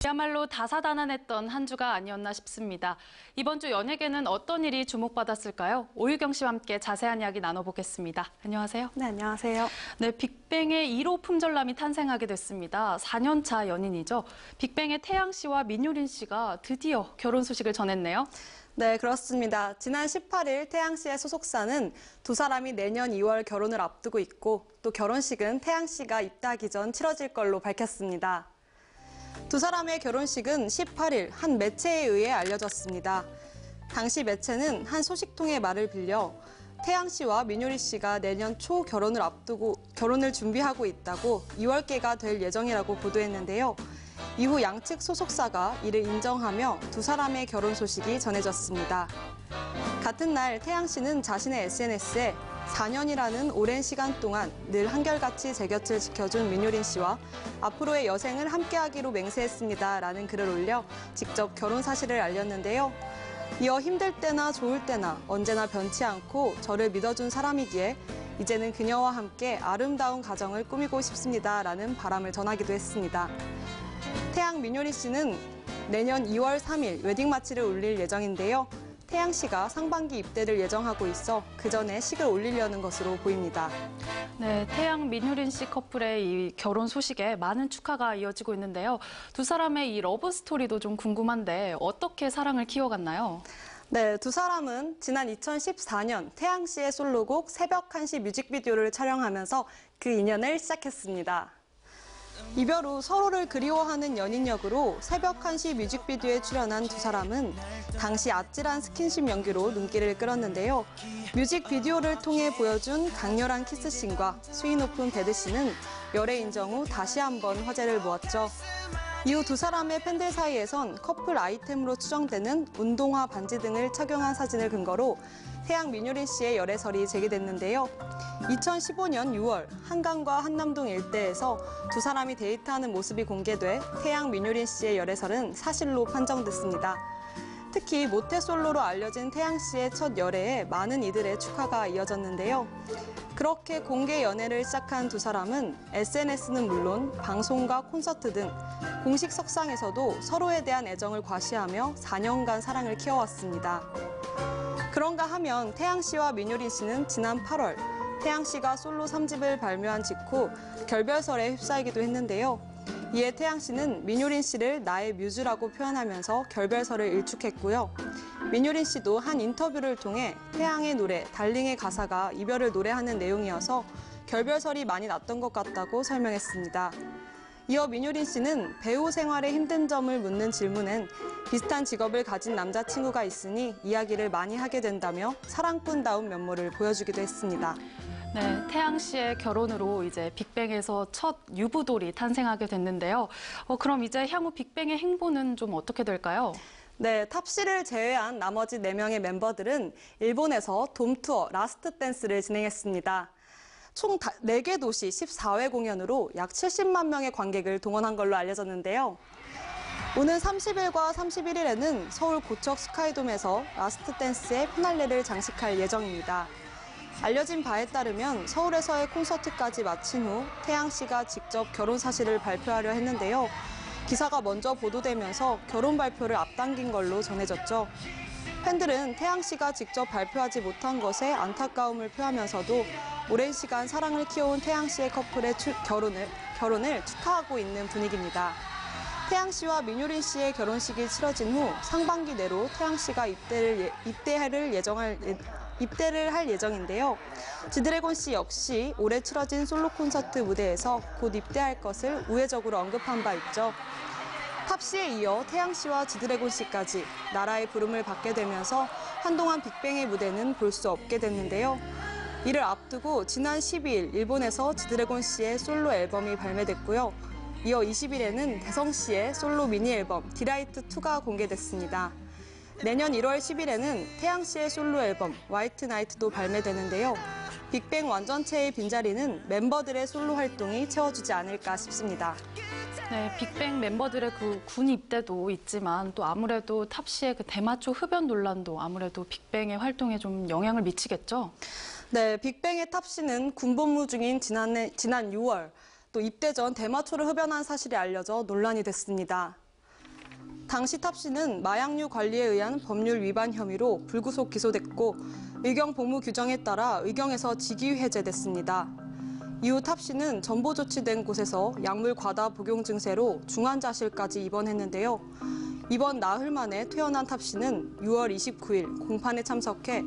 그야말로 다사다난했던 한 주가 아니었나 싶습니다. 이번 주 연예계는 어떤 일이 주목받았을까요? 오유경 씨와 함께 자세한 이야기 나눠보겠습니다. 안녕하세요. 네, 안녕하세요. 네, 빅뱅의 1호 품절남이 탄생하게 됐습니다. 4년차 연인이죠. 빅뱅의 태양 씨와 민효린 씨가 드디어 결혼 소식을 전했네요. 네, 그렇습니다. 지난 18일 태양 씨의 소속사는 두 사람이 내년 2월 결혼을 앞두고 있고 또 결혼식은 태양 씨가 입대하기 전 치러질 걸로 밝혔습니다. 두 사람의 결혼식은 18일 한 매체에 의해 알려졌습니다. 당시 매체는 한 소식통의 말을 빌려 태양 씨와 민효리 씨가 내년 초 결혼을 앞두고 결혼을 준비하고 있다고 2월께가 될 예정이라고 보도했는데요. 이후 양측 소속사가 이를 인정하며 두 사람의 결혼 소식이 전해졌습니다. 같은 날 태양 씨는 자신의 SNS에 4년이라는 오랜 시간 동안 늘 한결같이 제 곁을 지켜준 민효린 씨와 앞으로의 여생을 함께하기로 맹세했습니다라는 글을 올려 직접 결혼 사실을 알렸는데요. 이어 힘들 때나 좋을 때나 언제나 변치 않고 저를 믿어준 사람이기에 이제는 그녀와 함께 아름다운 가정을 꾸미고 싶습니다라는 바람을 전하기도 했습니다. 태양 민효리 씨는 내년 2월 3일 웨딩 마치를 올릴 예정인데요. 태양 씨가 상반기 입대를 예정하고 있어 그 전에 식을 올리려는 것으로 보입니다. 네, 태양 민효린 씨 커플의 이 결혼 소식에 많은 축하가 이어지고 있는데요. 두 사람의 이 러브 스토리도 좀 궁금한데 어떻게 사랑을 키워갔나요? 네, 두 사람은 지난 2014년 태양 씨의 솔로곡 새벽 1시 뮤직비디오를 촬영하면서 그 인연을 시작했습니다. 이별 후 서로를 그리워하는 연인 역으로 새벽 1시 뮤직비디오에 출연한 두 사람은 당시 아찔한 스킨십 연기로 눈길을 끌었는데요. 뮤직비디오를 통해 보여준 강렬한 키스씬과 수위 높은 배드씬은 열애 인정 후 다시 한번 화제를 모았죠. 이후 두 사람의 팬들 사이에선 커플 아이템으로 추정되는 운동화 반지 등을 착용한 사진을 근거로 태양 민효린 씨의 열애설이 제기됐는데요. 2015년 6월 한강과 한남동 일대에서 두 사람이 데이트하는 모습이 공개돼 태양 민효린 씨의 열애설은 사실로 판정됐습니다. 특히 모태솔로로 알려진 태양 씨의 첫 열애에 많은 이들의 축하가 이어졌는데요. 그렇게 공개 연애를 시작한 두 사람은 SNS는 물론 방송과 콘서트 등 공식 석상에서도 서로에 대한 애정을 과시하며 4년간 사랑을 키워왔습니다. 그런가 하면 태양 씨와 민효린 씨는 지난 8월 태양 씨가 솔로 3집을 발매한 직후 결별설에 휩싸이기도 했는데요. 이에 태양 씨는 민효린 씨를 나의 뮤즈라고 표현하면서 결별설을 일축했고요. 민효린 씨도 한 인터뷰를 통해 태양의 노래 달링의 가사가 이별을 노래하는 내용이어서 결별설이 많이 났던 것 같다고 설명했습니다. 이어 민효린 씨는 배우 생활의 힘든 점을 묻는 질문엔 비슷한 직업을 가진 남자친구가 있으니 이야기를 많이 하게 된다며 사랑꾼다운 면모를 보여주기도 했습니다. 네, 태양 씨의 결혼으로 이제 빅뱅에서 첫 유부돌이 탄생하게 됐는데요. 그럼 이제 향후 빅뱅의 행보는 좀 어떻게 될까요? 네, 탑씨를 제외한 나머지 4명의 멤버들은 일본에서 돔투어 라스트 댄스를 진행했습니다. 총 4개 도시 14회 공연으로 약 70만 명의 관객을 동원한 걸로 알려졌는데요. 오는 30일과 31일에는 서울 고척 스카이돔에서 라스트 댄스의 피날레를 장식할 예정입니다. 알려진 바에 따르면 서울에서의 콘서트까지 마친 후 태양 씨가 직접 결혼 사실을 발표하려 했는데요. 기사가 먼저 보도되면서 결혼 발표를 앞당긴 걸로 전해졌죠. 팬들은 태양 씨가 직접 발표하지 못한 것에 안타까움을 표하면서도 오랜 시간 사랑을 키워온 태양 씨의 커플의 결혼을 축하하고 있는 분위기입니다. 태양 씨와 민효린 씨의 결혼식이 치러진 후 상반기 내로 태양 씨가 입대를 할 예정인데요. 지드래곤 씨 역시 올해 치러진 솔로 콘서트 무대에서 곧 입대할 것을 우회적으로 언급한 바 있죠. 탑씨에 이어 태양 씨와 지드래곤 씨까지 나라의 부름을 받게 되면서 한동안 빅뱅의 무대는 볼 수 없게 됐는데요. 이를 앞두고 지난 12일 일본에서 지드래곤 씨의 솔로 앨범이 발매됐고요. 이어 20일에는 대성 씨의 솔로 미니 앨범 디라이트2가 공개됐습니다. 내년 1월 10일에는 태양 씨의 솔로 앨범 화이트 나이트도 발매되는데요. 빅뱅 완전체의 빈자리는 멤버들의 솔로 활동이 채워주지 않을까 싶습니다. 네, 빅뱅 멤버들의 그 군 입대도 있지만 또 아무래도 탑씨의 그 대마초 흡연 논란도 아무래도 빅뱅의 활동에 좀 영향을 미치겠죠? 네, 빅뱅의 탑씨는 군복무 중인 지난 6월 또 입대 전 대마초를 흡연한 사실이 알려져 논란이 됐습니다. 당시 탑 씨는 마약류 관리에 의한 법률 위반 혐의로 불구속 기소됐고 의경 복무 규정에 따라 의경에서 직위 해제됐습니다. 이후 탑 씨는 전보 조치된 곳에서 약물 과다 복용 증세로 중환자실까지 입원했는데요. 입원 나흘 만에 퇴원한 탑 씨는 6월 29일 공판에 참석해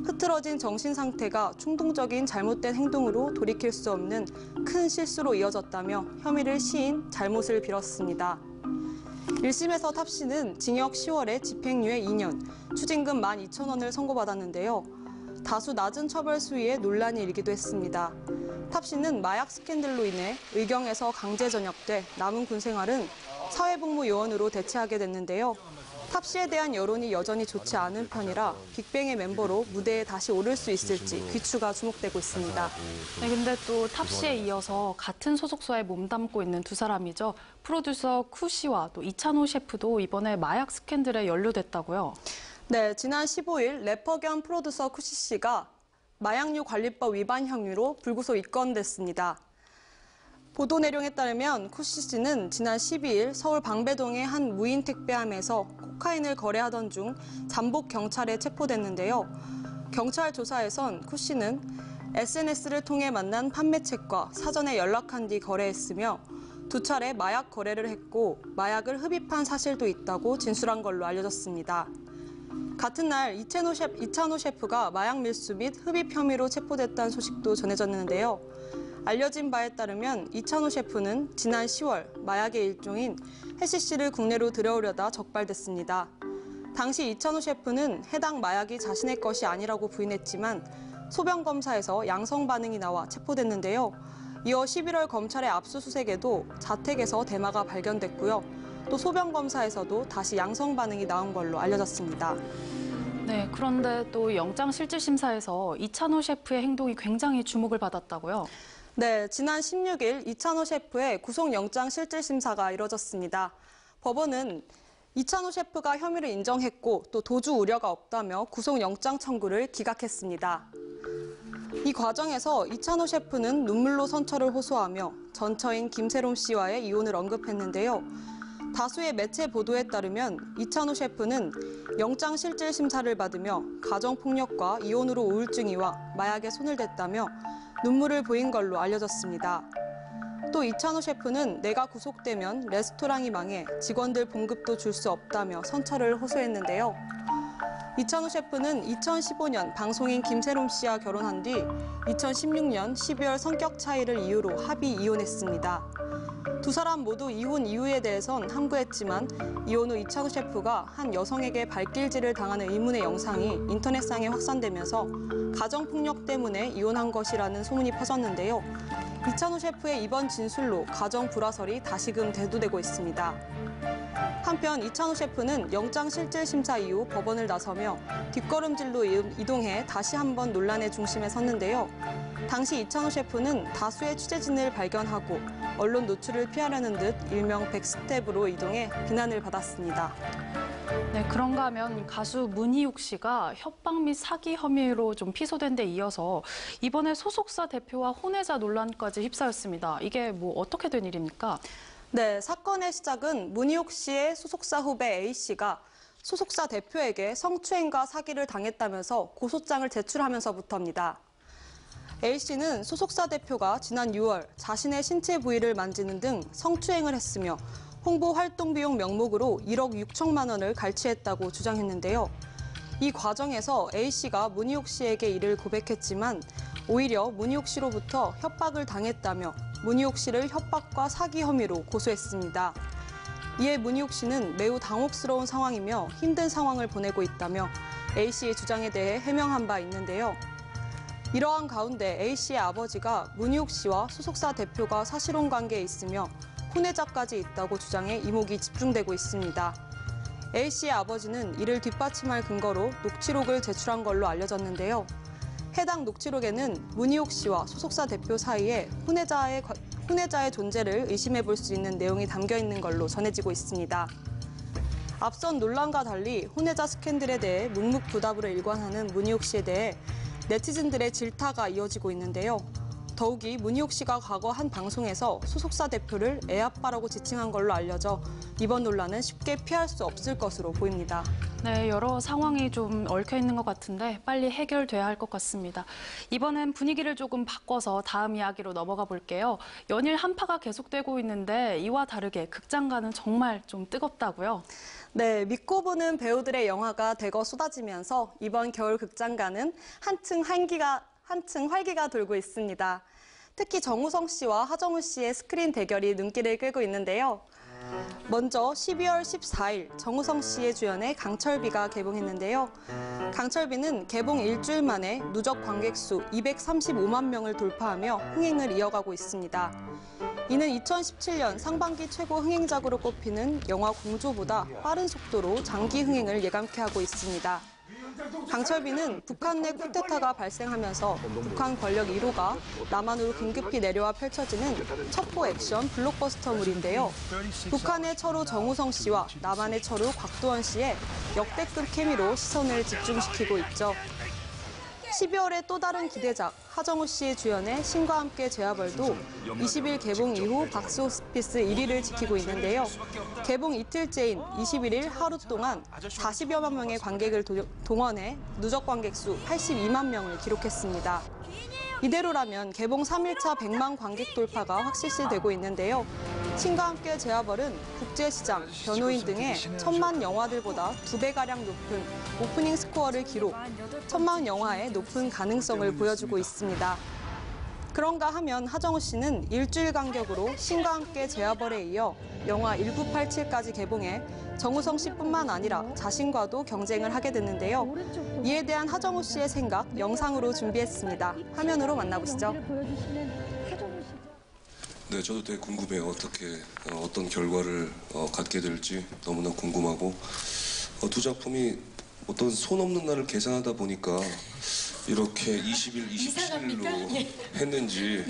흐트러진 정신 상태가 충동적인 잘못된 행동으로 돌이킬 수 없는 큰 실수로 이어졌다며 혐의를 시인 잘못을 빌었습니다. 1심에서 탑 씨는 징역 10월에 집행유예 2년, 추징금 12,000원을 선고받았는데요. 다수 낮은 처벌 수위에 논란이 일기도 했습니다. 탑 씨는 마약 스캔들로 인해 의경에서 강제 전역돼 남은 군 생활은 사회복무요원으로 대체하게 됐는데요. 탑 씨에 대한 여론이 여전히 좋지 않은 편이라 빅뱅의 멤버로 무대에 다시 오를 수 있을지 귀추가 주목되고 있습니다. 네, 근데 또 탑 씨에 이어서 같은 소속사에 몸담고 있는 두 사람이죠. 프로듀서 쿠 씨와 또 이찬호 셰프도 이번에 마약 스캔들에 연루됐다고요. 네, 지난 15일 래퍼 겸 프로듀서 쿠시 씨가 마약류 관리법 위반 혐의로 불구속 입건됐습니다. 보도 내용에 따르면 쿠시 씨는 지난 12일 서울 방배동의 한 무인 택배함에서 코카인을 거래하던 중 잠복 경찰에 체포됐는데요. 경찰 조사에선 쿠 씨는 SNS를 통해 만난 판매책과 사전에 연락한 뒤 거래했으며 두 차례 마약 거래를 했고 마약을 흡입한 사실도 있다고 진술한 걸로 알려졌습니다. 같은 날 이찬호 셰프가 마약 밀수 및 흡입 혐의로 체포됐다는 소식도 전해졌는데요. 알려진 바에 따르면 이찬호 셰프는 지난 10월 마약의 일종인 해시씨를 국내로 들여오려다 적발됐습니다. 당시 이찬호 셰프는 해당 마약이 자신의 것이 아니라고 부인했지만 소변 검사에서 양성 반응이 나와 체포됐는데요. 이어 11월 검찰의 압수수색에도 자택에서 대마가 발견됐고요. 또 소변 검사에서도 다시 양성 반응이 나온 걸로 알려졌습니다. 네, 그런데 또 영장실질심사에서 이찬호 셰프의 행동이 굉장히 주목을 받았다고요. 네, 지난 16일 이찬호 셰프의 구속영장 실질심사가 이뤄졌습니다. 법원은 이찬호 셰프가 혐의를 인정했고 또 도주 우려가 없다며 구속영장 청구를 기각했습니다. 이 과정에서 이찬호 셰프는 눈물로 선처를 호소하며 전처인 김세롬 씨와의 이혼을 언급했는데요. 다수의 매체 보도에 따르면 이찬호 셰프는 영장 실질 심사를 받으며 가정폭력과 이혼으로 우울증이와 마약에 손을 댔다며 눈물을 보인 걸로 알려졌습니다. 또 이찬호 셰프는 내가 구속되면 레스토랑이 망해 직원들 봉급도 줄 수 없다며 선처를 호소했는데요. 이찬호 셰프는 2015년 방송인 김세롬 씨와 결혼한 뒤 2016년 12월 성격 차이를 이유로 합의 이혼했습니다. 두 사람 모두 이혼 이유에 대해선 함구했지만 이혼 후 이찬호 셰프가 한 여성에게 발길질을 당하는 의문의 영상이 인터넷상에 확산되면서 가정폭력 때문에 이혼한 것이라는 소문이 퍼졌는데요. 이찬호 셰프의 이번 진술로 가정 불화설이 다시금 대두되고 있습니다. 한편 이찬호 셰프는 영장 실질 심사 이후 법원을 나서며 뒷걸음질로 이동해 다시 한번 논란의 중심에 섰는데요. 당시 이찬호 셰프는 다수의 취재진을 발견하고 언론 노출을 피하려는 듯 일명 백스텝으로 이동해 비난을 받았습니다. 네, 그런가 하면 가수 문희욱 씨가 협박 및 사기 혐의로 좀 피소된 데 이어서 이번에 소속사 대표와 혼외자 논란까지 휩싸였습니다. 이게 뭐 어떻게 된 일입니까? 네, 사건의 시작은 문희욱 씨의 소속사 후배 A씨가 소속사 대표에게 성추행과 사기를 당했다면서 고소장을 제출하면서부터입니다. A씨는 소속사 대표가 지난 6월 자신의 신체 부위를 만지는 등 성추행을 했으며 홍보 활동 비용 명목으로 1억 6천만 원을 갈취했다고 주장했는데요. 이 과정에서 A씨가 문희욱 씨에게 이를 고백했지만 오히려 문희욱 씨로부터 협박을 당했다며 문희욱 씨를 협박과 사기 혐의로 고소했습니다. 이에 문희욱 씨는 매우 당혹스러운 상황이며 힘든 상황을 보내고 있다며 A씨의 주장에 대해 해명한 바 있는데요. 이러한 가운데 A씨의 아버지가 문희욱 씨와 소속사 대표가 사실혼 관계에 있으며 혼외자까지 있다고 주장해 이목이 집중되고 있습니다. A씨의 아버지는 이를 뒷받침할 근거로 녹취록을 제출한 걸로 알려졌는데요. 해당 녹취록에는 문희욱 씨와 소속사 대표 사이에 혼외자의 존재를 의심해 볼 수 있는 내용이 담겨 있는 걸로 전해지고 있습니다. 앞선 논란과 달리 혼외자 스캔들에 대해 묵묵부답으로 일관하는 문희욱 씨에 대해 네티즌들의 질타가 이어지고 있는데요. 더욱이 문희옥 씨가 과거 한 방송에서 소속사 대표를 애아빠라고 지칭한 걸로 알려져 이번 논란은 쉽게 피할 수 없을 것으로 보입니다. 네, 여러 상황이 좀 얽혀 있는 것 같은데 빨리 해결돼야 할 것 같습니다. 이번엔 분위기를 조금 바꿔서 다음 이야기로 넘어가 볼게요. 연일 한파가 계속되고 있는데 이와 다르게 극장가는 정말 좀 뜨겁다고요? 네, 믿고 보는 배우들의 영화가 대거 쏟아지면서 이번 겨울 극장가는 한층 활기가 돌고 있습니다. 특히 정우성 씨와 하정우 씨의 스크린 대결이 눈길을 끌고 있는데요. 먼저 12월 14일 정우성 씨의 주연의 강철비가 개봉했는데요. 강철비는 개봉 일주일 만에 누적 관객 수 235만 명을 돌파하며 흥행을 이어가고 있습니다. 이는 2017년 상반기 최고 흥행작으로 꼽히는 영화 공조보다 빠른 속도로 장기 흥행을 예감케 하고 있습니다. 강철비는 북한 내 쿠데타가 발생하면서 북한 권력 1호가 남한으로 긴급히 내려와 펼쳐지는 첩보 액션 블록버스터물인데요. 북한의 철우 정우성 씨와 남한의 철우 곽도원 씨의 역대급 케미로 시선을 집중시키고 있죠. 12월의 또 다른 기대작 하정우 씨의 주연의 신과 함께 재화벌도 20일 개봉 이후 박스오피스 1위를 지키고 있는데요. 개봉 이틀째인 21일 하루 동안 40여만 명의 관객을 동원해 누적 관객 수 82만 명을 기록했습니다. 이대로라면 개봉 3일차 100만 관객 돌파가 확실시되고 있는데요. 신과 함께 재화벌은 국제시장, 변호인 등의 천만 영화들보다 2배가량 높은 오프닝 스코어를 기록, 천만 영화의 높은 가능성을 보여주고 있습니다. 그런가 하면 하정우 씨는 일주일 간격으로 신과 함께 재화벌에 이어 영화 1987까지 개봉해 정우성 씨뿐만 아니라 자신과도 경쟁을 하게 됐는데요. 이에 대한 하정우 씨의 생각 영상으로 준비했습니다. 화면으로 만나보시죠. 네, 저도 되게 궁금해요. 어떤 결과를 갖게 될지 너무나 궁금하고 두 작품이 어떤 손 없는 날을 계산하다 보니까 이렇게 20일, 27일로 했는지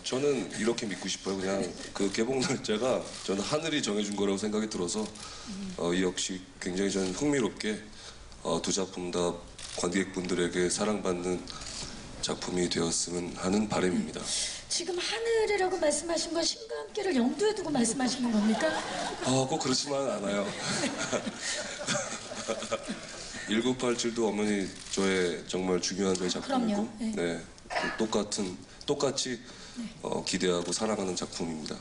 저는 이렇게 믿고 싶어요. 그냥 그 개봉 날짜가 저는 하늘이 정해준 거라고 생각이 들어서 이 역시 굉장히 저는 흥미롭게 두 작품 다 관객분들에게 사랑받는 작품이 되었으면 하는 바람입니다. 지금 하늘이라고 말씀하신 건 신과 함께를 염두에 두고 말씀하시는 겁니까? 꼭 그렇지만은 않아요. 1987도 어머니 저의 정말 중요한 저의 작품이고, 그럼요. 네, 똑같이 기대하고 사랑하는 작품입니다.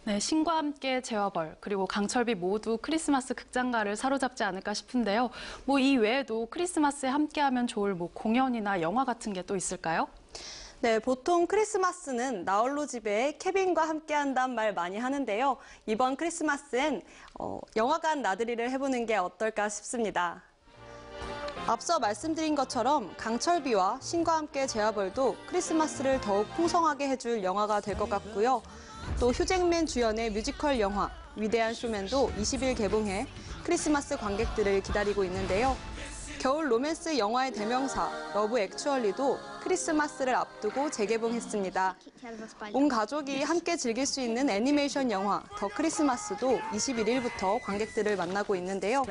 네, 신과 함께 재화벌 그리고 강철비 모두 크리스마스 극장가를 사로잡지 않을까 싶은데요. 뭐 이 외에도 크리스마스에 함께하면 좋을 뭐 공연이나 영화 같은 게 또 있을까요? 네, 보통 크리스마스는 나홀로 집에 케빈과 함께한다는 말 많이 하는데요. 이번 크리스마스엔 영화관 나들이를 해보는 게 어떨까 싶습니다. 앞서 말씀드린 것처럼 강철비와 신과 함께 재화벌도 크리스마스를 더욱 풍성하게 해줄 영화가 될 것 같고요. 또 휴잭맨 주연의 뮤지컬 영화 위대한 쇼맨도 20일 개봉해 크리스마스 관객들을 기다리고 있는데요. 겨울 로맨스 영화의 대명사 러브 액츄얼리도 크리스마스를 앞두고 재개봉했습니다. 온 가족이 함께 즐길 수 있는 애니메이션 영화 더 크리스마스도 21일부터 관객들을 만나고 있는데요.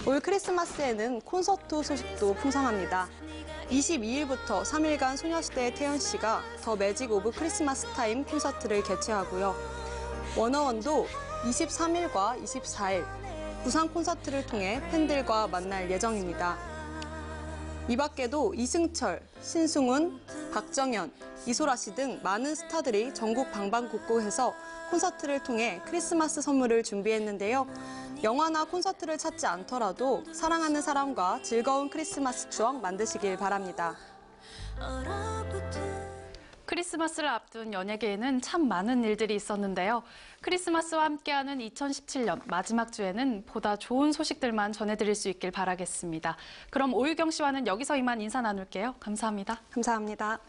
올 크리스마스에는 콘서트 소식도 풍성합니다. 22일부터 3일간 소녀시대의 태연 씨가 더 매직 오브 크리스마스 타임 콘서트를 개최하고요. 워너원도 23일과 24일 부산 콘서트를 통해 팬들과 만날 예정입니다. 이 밖에도 이승철, 신승훈, 박정현, 이소라 씨 등 많은 스타들이 전국 방방곡곡에서 콘서트를 통해 크리스마스 선물을 준비했는데요. 영화나 콘서트를 찾지 않더라도 사랑하는 사람과 즐거운 크리스마스 추억 만드시길 바랍니다. 크리스마스를 앞둔 연예계에는 참 많은 일들이 있었는데요. 크리스마스와 함께하는 2017년 마지막 주에는 보다 좋은 소식들만 전해드릴 수 있길 바라겠습니다. 그럼 오유경 씨와는 여기서 이만 인사 나눌게요. 감사합니다. 감사합니다.